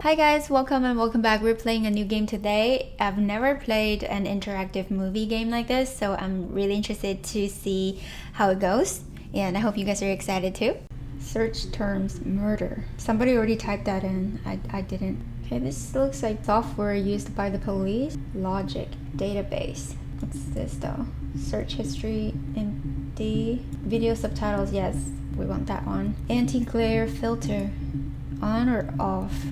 Hi guys, welcome and welcome back. We're playing a new game today. I've never played an interactive movie game like this, so I'm really interested to see how it goes. And I hope you guys are excited too. Search terms murder. Somebody already typed that in. I didn't. Okay, this looks like software used by the police. Logic, database. What's this though? Search history, empty. Video subtitles, yes, we want that one. Anti-glare filter, on or off?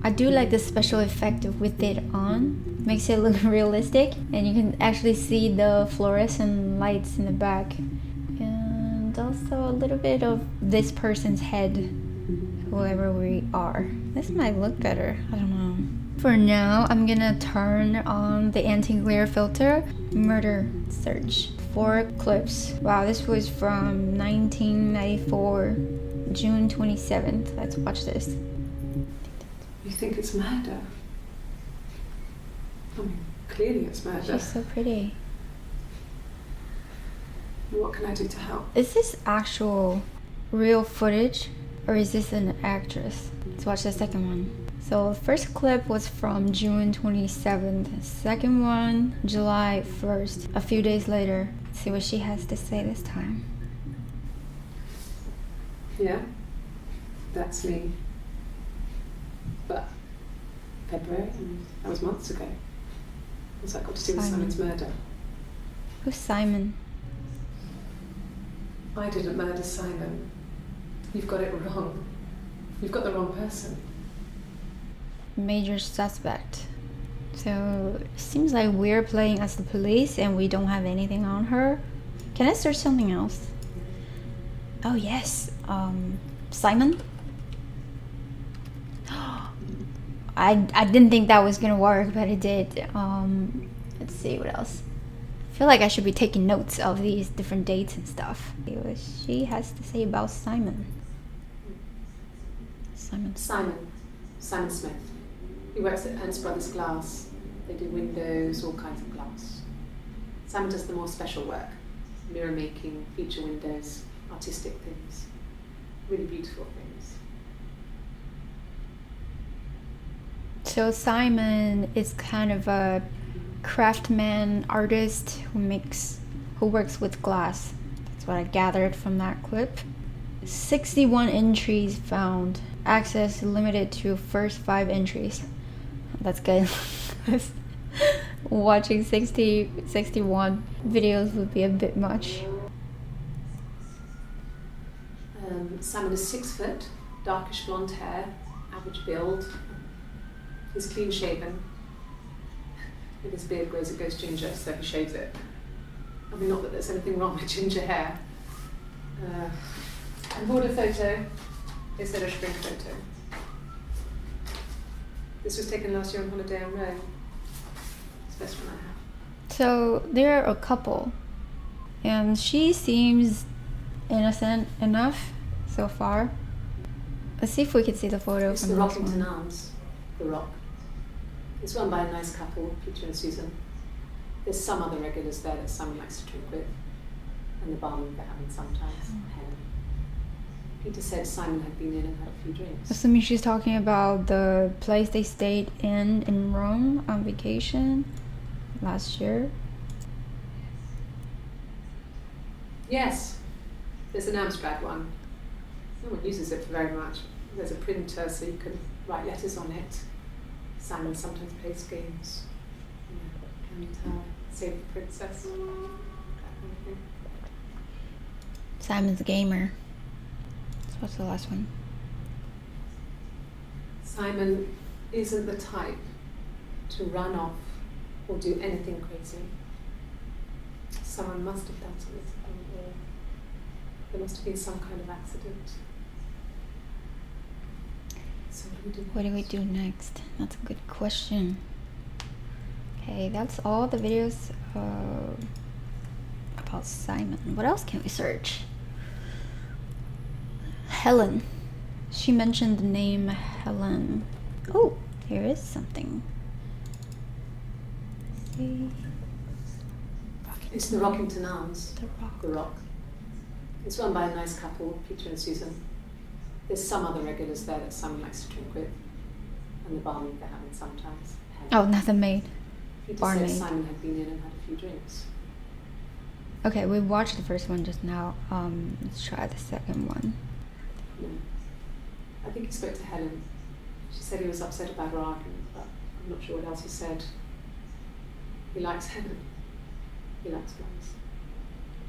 I do like the special effect with it on. Makes it look realistic, and you can actually see the fluorescent lights in the back. And also a little bit of this person's head, whoever we are. This might look better, I don't know. For now, I'm gonna turn on the anti-glare filter. Murder search. 4 clips. Wow, this was from 1994, June 27th. Let's watch this. You think it's murder? I mean, clearly it's murder. She's so pretty. What can I do to help? Is this actual real footage or is this an actress? Let's watch the second one. So the first clip was from June 27th. Second one, July 1st. A few days later. Let's see what she has to say this time. Yeah, that's me. But February, that was months ago. What's that got to do with Simon's murder? Who's Simon? I didn't murder Simon. You've got it wrong. You've got the wrong person. Major suspect. So it seems like we're playing as the police and we don't have anything on her. Can I search something else? Oh yes, Simon. I didn't think that was gonna work, but it did. Let's see what else. I feel like I should be taking notes of these different dates and stuff. See what she has to say about Simon. Simon Smith. He works at Ernst Brothers Glass. They do windows, all kinds of glass. Simon does the more special work. Mirror making, feature windows, artistic things. Really beautiful things. So Simon is kind of a craftsman artist who works with glass. That's what I gathered from that clip. 61 entries found. Access limited to first 5 entries. That's good. Watching 61 videos would be a bit much. Simon is 6 foot, darkish blonde hair, average build. He's clean shaven. If his beard grows, it goes ginger, so he shaves it. I mean, not that there's anything wrong with ginger hair. And bought a photo instead of spring photo. This was taken last year on holiday in Rome. It's the best one I have. So they're a couple, and she seems innocent enough so far. Let's see if we can see the photo it's from the this Rockington one. Arms, the Rock. It's run by a nice couple, Peter and Susan. There's some other regulars there that Simon likes to drink with, and the barman they're having sometimes. Helen. Peter said Simon had been in and had a few drinks. Assuming she's talking about the place they stayed in Rome on vacation last year. Yes, there's an Amstrad one. No one uses it for very much. There's a printer so you can write letters on it. Simon sometimes plays games. Candy Tower, Save the Princess, that kind of thing. Simon's a gamer. So what's the last one? Simon isn't the type to run off or do anything crazy. Someone must have done something to him, or there must have been some kind of accident. So What do we do next? That's a good question. Okay, that's all the videos about Simon. What else can we search? Helen. She mentioned the name Helen. Oh, here is something. Let's see. It's the Rockington Arms. The Rock. The Rock. It's run by a nice couple, Peter and Susan. There's some other regulars there that Simon likes to drink with, And the barmaid they're having sometimes. Oh, not the maid. He just Barmaid. said Simon had been in and had a few drinks. Okay, we watched the first one just now. Let's try the second one. No. I think he spoke to Helen. She said he was upset about her argument, but I'm not sure what else he said. He likes Helen. He likes blondes.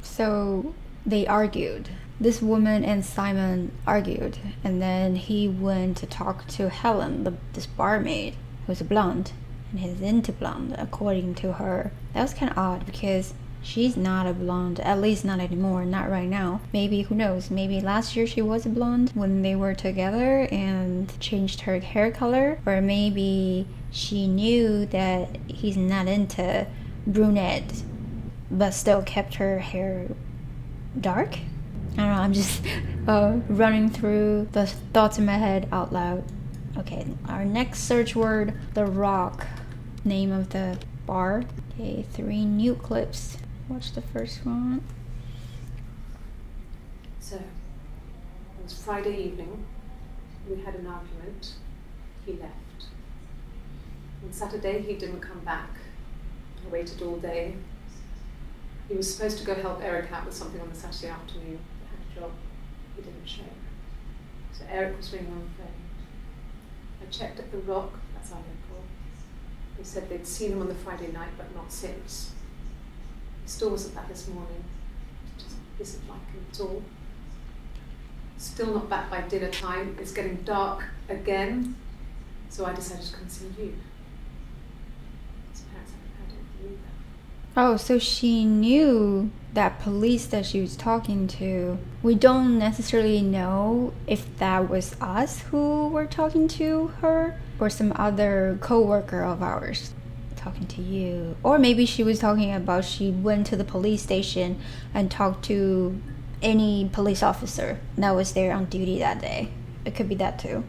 So they argued. This woman and Simon argued, and then he went to talk to Helen, this barmaid, who's a blonde, and he's into blonde, according to her. That was kind of odd because she's not a blonde, at least not anymore, not right now. Maybe, who knows, maybe last year she was a blonde when they were together and changed her hair color, or maybe she knew that he's not into brunette, but still kept her hair dark. I don't know, I'm just running through the thoughts in my head out loud. Okay, our next search word, The Rock, name of the bar. Okay, 3 new clips. Watch the first one. So, it was Friday evening. We had an argument. He left. On Saturday, he didn't come back. I waited all day. He was supposed to go help Eric out with something on the Saturday afternoon. He had a job. He didn't show. So Eric was ringing on the phone. I checked at the Rock, that's our local. They said they'd seen him on the Friday night, but not since. He still wasn't back this morning. It just isn't like him at all. Still not back by dinner time. It's getting dark again. So I decided to come and see you. His parents haven't heard anything either. Oh, so she knew that police that she was talking to. We don't necessarily know if that was us who were talking to her or some other co-worker of ours talking to you. Or maybe she was talking about she went to the police station and talked to any police officer that was there on duty that day. It could be that too.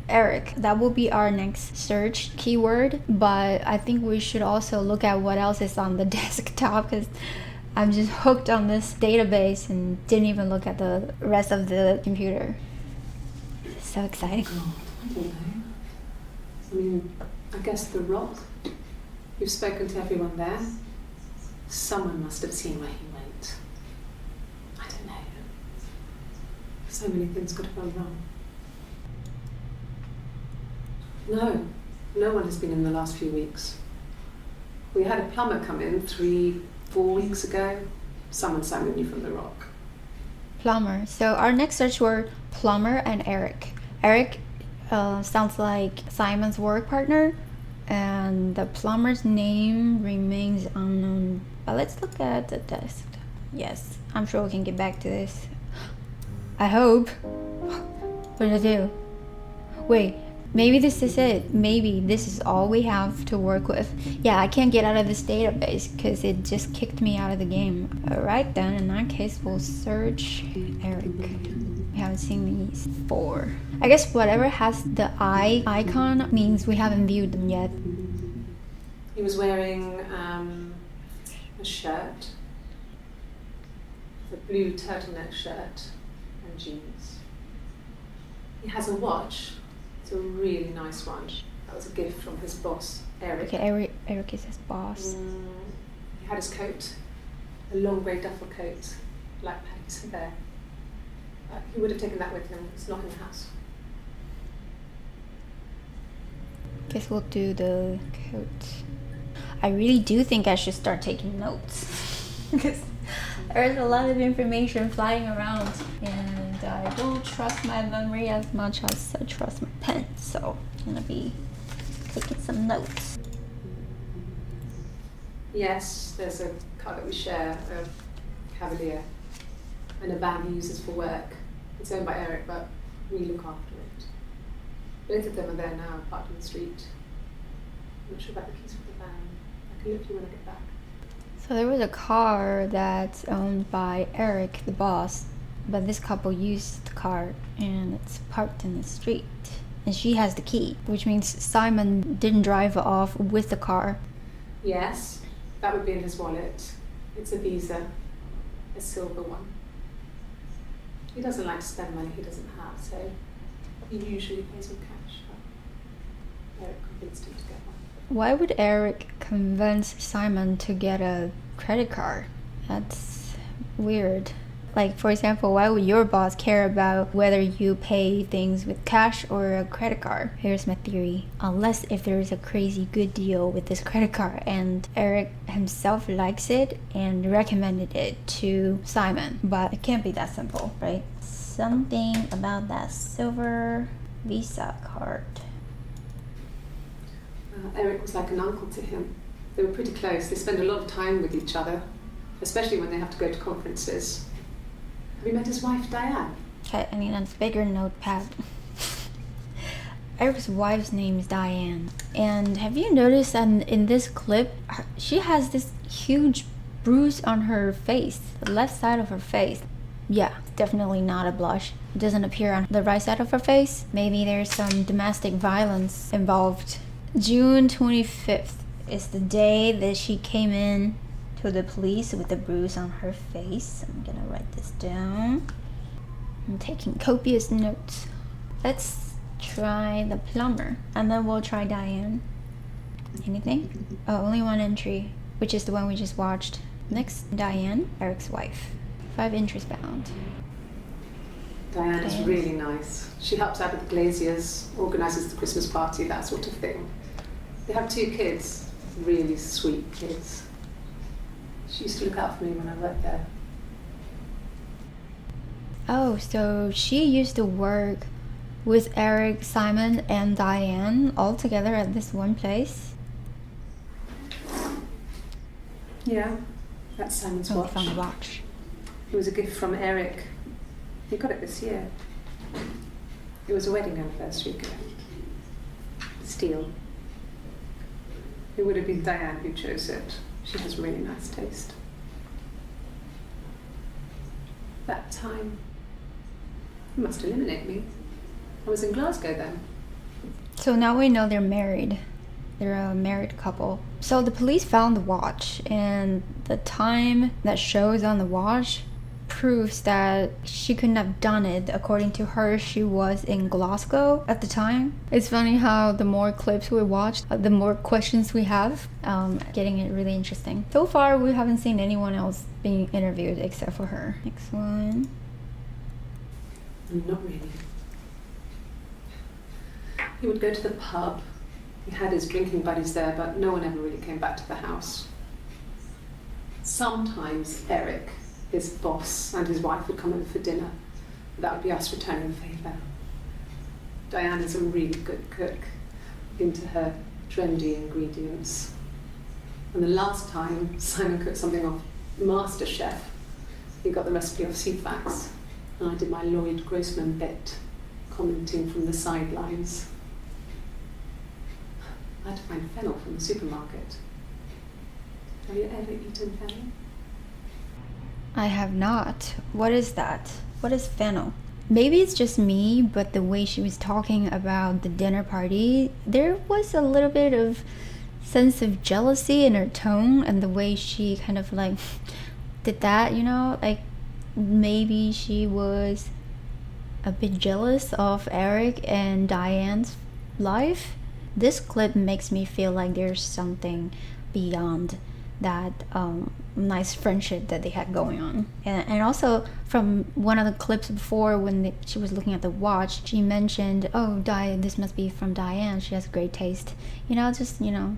Eric, that will be our next search keyword, but I think we should also look at what else is on the desktop because I'm just hooked on this database and didn't even look at the rest of the computer. So exciting. God, I don't know. I mean, I guess The Rock. You've spoken to everyone there. Someone must have seen where he went. I don't know. So many things could have gone wrong. No one has been in the last few weeks. We had a plumber come in 3-4 weeks ago. Someone sang with you from The Rock. Plumber. So our next search word, plumber and Eric. Eric sounds like Simon's work partner, and the plumber's name remains unknown. But let's look at the desktop. Yes, I'm sure we can get back to this. I hope. What did I do? Wait. Maybe this is it. Maybe this is all we have to work with. Yeah, I can't get out of this database because it just kicked me out of the game. Alright then, in that case, we'll search Eric. We haven't seen these 4. I guess whatever has the eye icon means we haven't viewed them yet. He was wearing a shirt, a blue turtleneck shirt and jeans. He has a watch. It's a really nice one. That was a gift from his boss, Eric. Okay, Eric is his boss. He had his coat, a long grey duffel coat, black panties and there. He would have taken that with him. It's not in the house. Guess we'll do the coat. I really do think I should start taking notes because there's a lot of information flying around and I don't trust my memory as much as I trust my pen, so I'm gonna be taking some notes. Yes, there's a car that we share, a Cavalier, and a van he uses for work. It's owned by Eric, but we look after it. Both of them are there now, parked on the street. I'm not sure about the keys for the van. I can lift you when I get back. So there was a car that's owned by Eric, the boss, but this couple used the car and it's parked in the street. And she has the key, which means Simon didn't drive off with the car. Yes, that would be in his wallet. It's a Visa, a silver one. He doesn't like to spend money he doesn't have, so he usually pays with cash. Eric convinced him to get one. Why would Eric convince Simon to get a credit card? That's weird. Like, for example, why would your boss care about whether you pay things with cash or a credit card? Here's my theory. Unless if there's a crazy good deal with this credit card and Eric himself likes it and recommended it to Simon. But it can't be that simple, right? Something about that silver Visa card. Eric was like an uncle to him. They were pretty close. They spend a lot of time with each other, especially when they have to go to conferences. Have you met his wife, Diane? Okay, I need a bigger notepad. Eric's wife's name is Diane. And have you noticed that in this clip, she has this huge bruise on her face, the left side of her face. Yeah, definitely not a blush. It doesn't appear on the right side of her face. Maybe there's some domestic violence involved. June 25th is the day that she came in to the police with the bruise on her face. I'm gonna write this down. I'm taking copious notes. Let's try the plumber, and then we'll try Diane. Anything? Oh, only one entry, which is the one we just watched. Next, Diane, Eric's wife. 5 inches bound. Diane is really nice. She helps out with the glaziers, organises the Christmas party, that sort of thing. They have 2 kids, really sweet kids. She used to look out for me when I worked there. Oh, so she used to work with Eric, Simon, and Diane all together at this one place? Yeah, that's Simon's watch. Found a watch. It was a gift from Eric. He got it this year. It was a wedding anniversary gift. Steel. It would have been Diane who chose it. She has really nice taste. That time, you must eliminate me. I was in Glasgow then. So now we know they're married. They're a married couple. So the police found the watch, and the time that shows on the watch proves that she couldn't have done it. According to her, she was in Glasgow at the time. It's funny how the more clips we watch, the more questions we have. Getting it really interesting. So far, we haven't seen anyone else being interviewed except for her. Next one. Not really. He would go to the pub. He had his drinking buddies there, but no one ever really came back to the house. Sometimes Eric, his boss, and his wife would come over for dinner. That would be us returning the favour. Diane is a really good cook, into her trendy ingredients. And the last time Simon cooked something off MasterChef, he got the recipe off Ceefax, and I did my Lloyd Grossman bit, commenting from the sidelines. I had to find fennel from the supermarket. Have you ever eaten fennel? I have not. What is that? What is fennel? Maybe it's just me, but the way she was talking about the dinner party, there was a little bit of sense of jealousy in her tone, and the way she kind of like did that, you know, like maybe she was a bit jealous of Eric and Diane's life. This clip makes me feel like there's something beyond that nice friendship that they had going on. And also from one of the clips before, when she was looking at the watch, she mentioned, oh, this must be from Diane, she has great taste. You know, just, you know,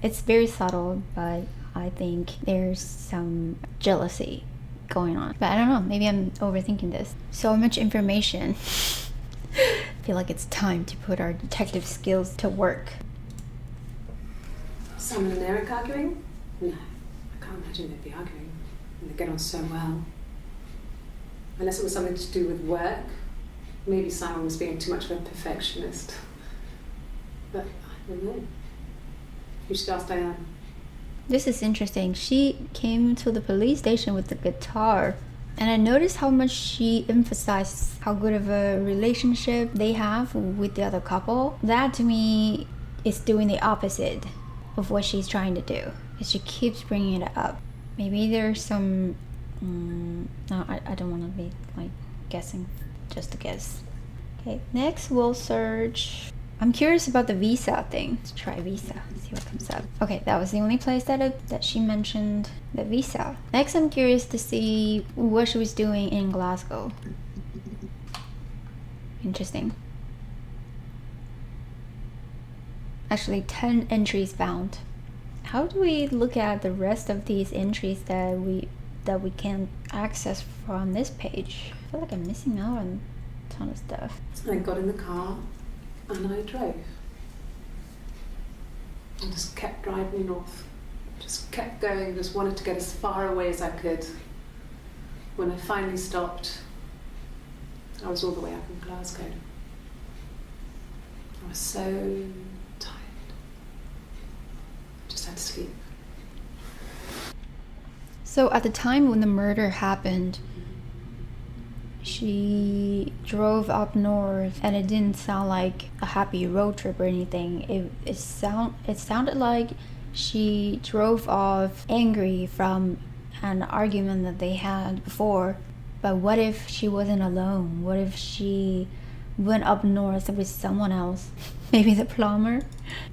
it's very subtle, but I think there's some jealousy going on. But I don't know, maybe I'm overthinking this. So much information. I feel like it's time to put our detective skills to work. Simon and Eric arguing? No, I can't imagine they'd be arguing. And they get on so well. Unless it was something to do with work. Maybe Simon was being too much of a perfectionist. But I don't know. You should ask Diane. This is interesting. She came to the police station with the guitar, and I noticed how much she emphasized how good of a relationship they have with the other couple. That to me is doing the opposite of what she's trying to do. She keeps bringing it up. Maybe there's some no, I don't want to be like guessing, just a guess. Okay, next we'll search. I'm curious about the visa thing. Let's try visa, see what comes up. Okay, that was the only place that she mentioned the visa. Next, I'm curious to see what she was doing in Glasgow. Interesting. Actually, 10 entries found. How do we look at the rest of these entries that we can't access from this page? I feel like I'm missing out on a ton of stuff. I got in the car and I drove. I just kept driving north. Just kept going, just wanted to get as far away as I could. When I finally stopped, I was all the way up in Glasgow. I was so tired. Just had to sleep. So at the time when the murder happened, she drove up north, and it didn't sound like a happy road trip or anything. It sounded like she drove off angry from an argument that they had before. But what if she wasn't alone? What if she went up north with someone else? Maybe the plumber?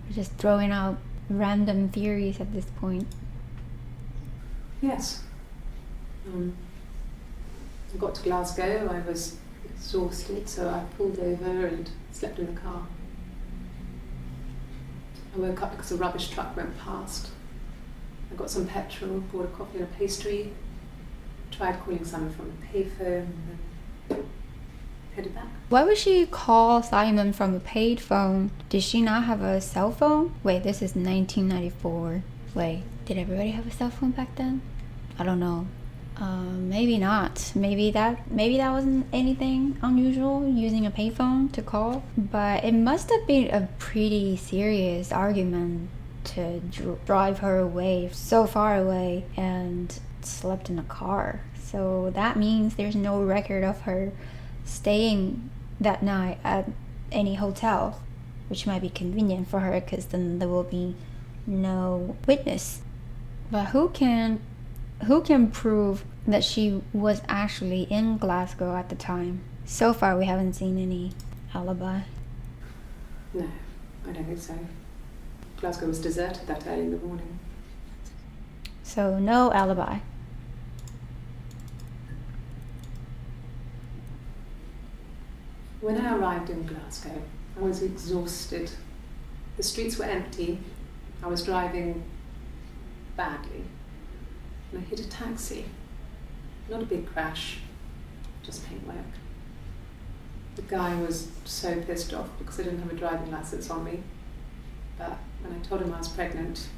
We're just throwing out random theories at this point. Yes. I got to Glasgow, I was exhausted, so I pulled over and slept in the car. I woke up because a rubbish truck went past. I got some petrol, bought a coffee and a pastry, tried calling someone from a payphone, and then headed back. Why would she call Simon from a paid phone? Did she not have a cell phone? Wait, this is 1994. Wait, did everybody have a cell phone back then? I don't know. Maybe not. Maybe that wasn't anything unusual, using a payphone to call. But it must have been a pretty serious argument to drive her away, so far away, and slept in a car. So that means there's no record of her staying that night at any hotel, which might be convenient for her because then there will be no witness. But who can prove that she was actually in Glasgow at the time? So far we haven't seen any alibi. No, I don't think so. Glasgow was deserted that early in the morning. So no alibi. When I arrived in Glasgow, I was exhausted. The streets were empty. I was driving badly. And I hit a taxi. Not a big crash, just paintwork. The guy was so pissed off because I didn't have a driving license on me. But when I told him I was pregnant,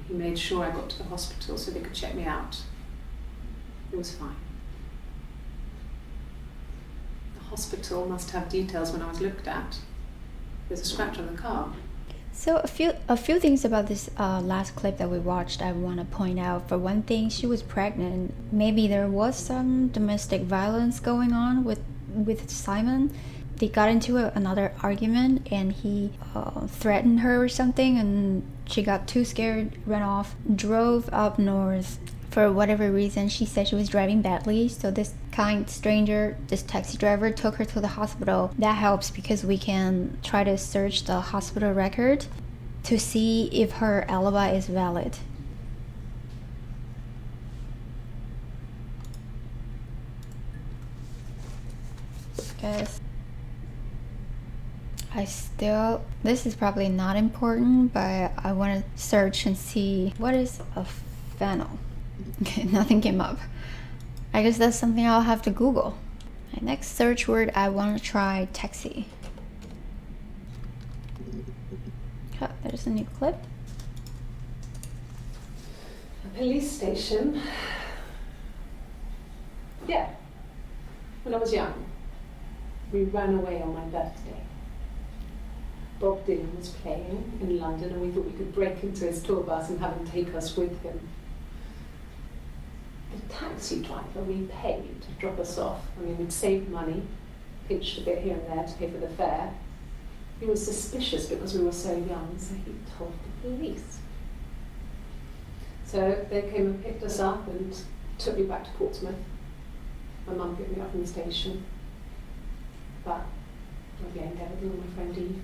he made sure I got to the hospital so they could check me out. It was fine. The hospital must have details when I was looked at. There's a scratch on the car. So a few things about this last clip that we watched I want to point out. For one thing, she was pregnant. Maybe there was some domestic violence going on with Simon. They got into another argument and he threatened her or something, and she got too scared, ran off, drove up north. For whatever reason, she said she was driving badly, so this kind stranger, this taxi driver, took her to the hospital. That helps because we can try to search the hospital record to see if her alibi is valid. Guys, this is probably not important, but I want to search and see what is a fennel. Okay, nothing came up. I guess that's something I'll have to Google. My next search word, I want to try taxi. Oh, there's a new clip. A police station. Yeah. When I was young, we ran away on my birthday. Bob Dylan was playing in London and we thought we could break into his tour bus and have him take us with him. The taxi driver we paid to drop us off. I mean, we'd saved money, pinched a bit here and there to pay for the fare. He was suspicious because we were so young, so he told the police. So they came and picked us up and took me back to Portsmouth. My mum picked me up from the station, but I blamed everything on my friend Eve.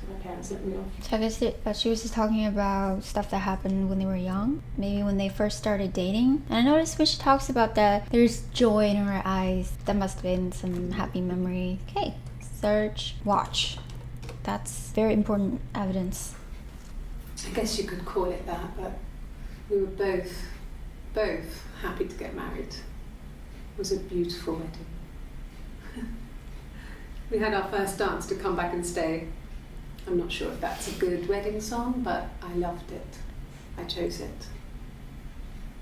So my parents let me off. So I guess she was just talking about stuff that happened when they were young, maybe when they first started dating. And I noticed when she talks about that, there's joy in her eyes. That must have been some happy memory. Okay, search, watch. That's very important evidence. I guess you could call it that, but we were both happy to get married. It was a beautiful wedding. We had our first dance to Come Back and Stay. I'm not sure if that's a good wedding song, but I loved it. I chose it.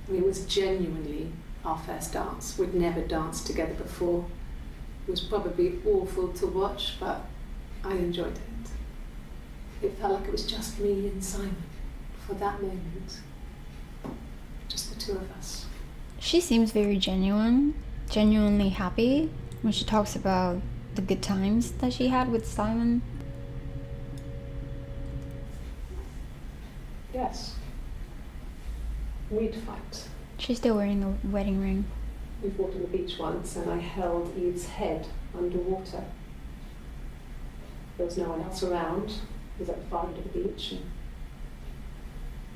I mean, it was genuinely our first dance. We'd never danced together before. It was probably awful to watch, but I enjoyed it. It felt like it was just me and Simon for that moment. Just the two of us. She seems very genuinely happy when she talks about the good times that she had with Simon. Yes. We'd fight. She's still wearing the wedding ring. We fought on the beach once and I held Eve's head underwater. There was no one else around. It was at the far end of the beach. And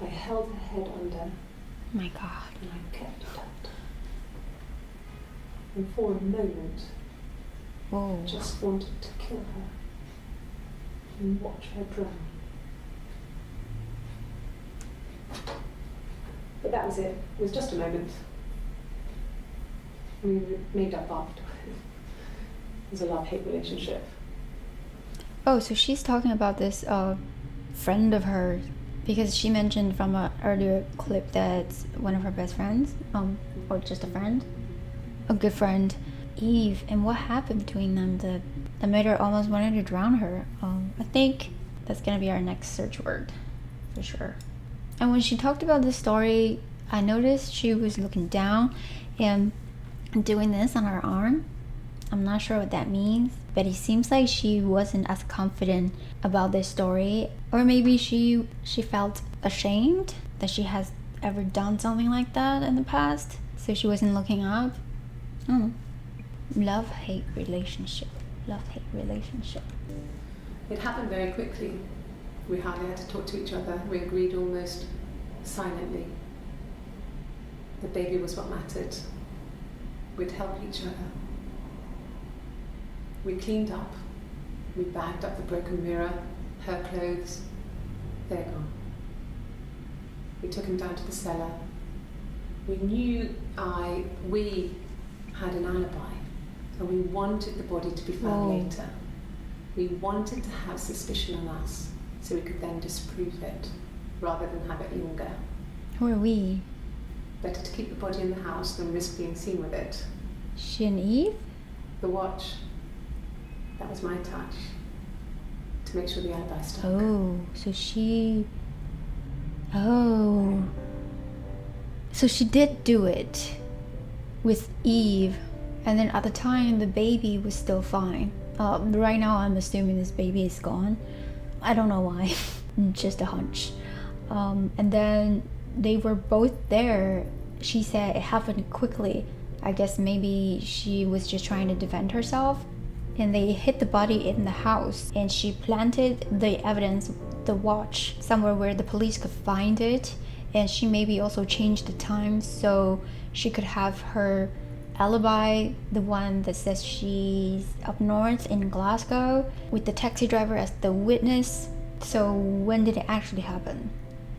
I held her head under. Oh my God. And I kept it up. And for a moment, Whoa. I just wanted to kill her and watch her drown. But that was it. It was just a moment. We made up after. It was a love-hate relationship. Oh, so she's talking about this friend of hers, because she mentioned from an earlier clip that one of her best friends, or just a friend, a good friend, Eve, and what happened between them that made her almost wanted to drown her. I think that's gonna be our next search word, for sure. And when she talked about this story, I noticed she was looking down and doing this on her arm. I'm not sure what that means, but it seems like she wasn't as confident about this story, or maybe she felt ashamed that she has ever done something like that in the past, so she wasn't looking up. Love-hate relationship. It happened very quickly. We hardly had to talk to each other. We agreed almost silently. The baby was what mattered. We'd help each other. We cleaned up. We bagged up the broken mirror, her clothes. They're gone. We took him down to the cellar. We knew we had an alibi, and we wanted the body to be found later. We wanted to have suspicion on us, so we could then disprove it, rather than have it linger. Who are we? Better to keep the body in the house than risk being seen with it. She and Eve? The watch. That was my touch. To make sure the alibi stuck. So she did do it with Eve, and then at the time the baby was still fine. Right now I'm assuming this baby is gone. I don't know why. Just a hunch. And then they were both there. She said it happened quickly. I guess maybe she was just trying to defend herself. And they hid the body in the house, and she planted the evidence, the watch, somewhere where the police could find it. And she maybe also changed the time so she could have her alibi, the one that says she's up north in Glasgow, with the taxi driver as the witness. So when did it actually happen?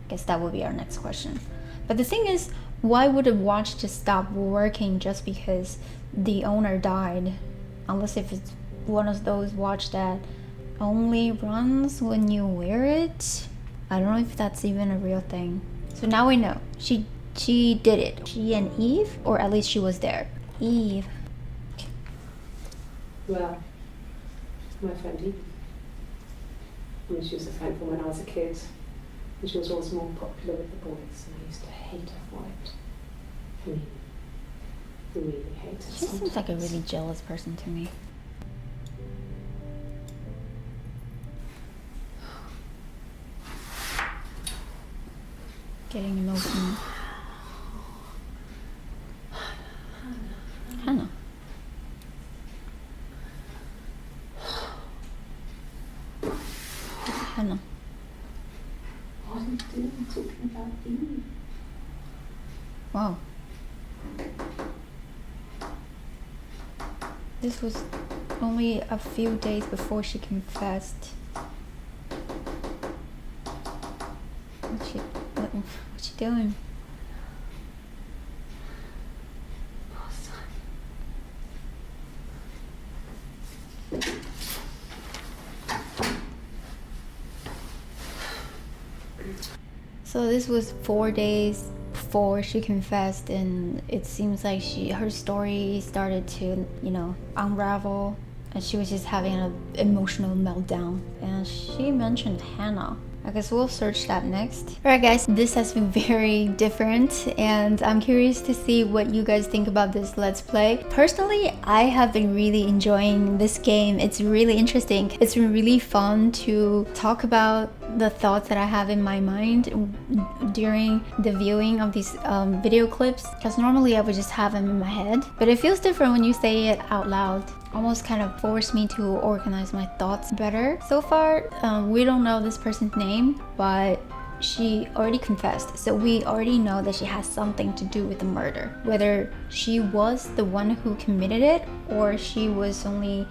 I guess that will be our next question. But the thing is, why would a watch just stop working just because the owner died? Unless if it's one of those watch that only runs when you wear it. I don't know if that's even a real thing. So now we know. She did it. She and Eve, or at least she was there. Eve. Well, my friend Eve. I mean, she was a friend from when I was a kid. And she was always more popular with the boys, and I used to hate her for it. I mean, really hate her. She seems like a really jealous person to me. Getting emotional. Hannah. Hannah. What are you doing talking about Eve? Wow. This was only a few days before she confessed. What's she doing? Poor son. So this was 4 days before she confessed, and it seems like her story started to, unravel, and she was just having an emotional meltdown. And she mentioned Hannah. I guess we'll search that next. Alright guys, this has been very different, and I'm curious to see what you guys think about this Let's Play. Personally, I have been really enjoying this game. It's really interesting. It's been really fun to talk about the thoughts that I have in my mind during the viewing of these video clips, because normally I would just have them in my head, but it feels different when you say it out loud. Almost kind of forced me to organize my thoughts better. So far, we don't know this person's name, but she already confessed, so we already know that she has something to do with the murder. Whether she was the one who committed it or she was only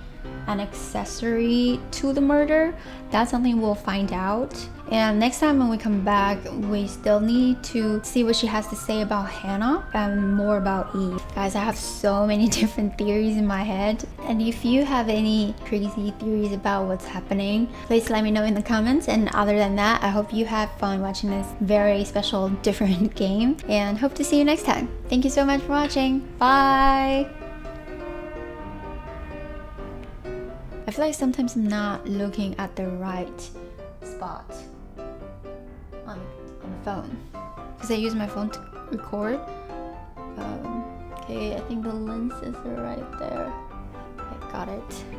an accessory to the murder, that's something we'll find out. And next time when we come back, we still need to see what she has to say about Hannah and more about Eve. Guys, I have so many different theories in my head, and if you have any crazy theories about what's happening, please let me know in the comments. And other than that, I hope you had fun watching this very special different game, and hope to see you next time. Thank you so much for watching. Bye! I feel like sometimes I'm not looking at the right spot on the phone, because I use my phone to record. Okay, I think the lenses are right there. Okay, got it.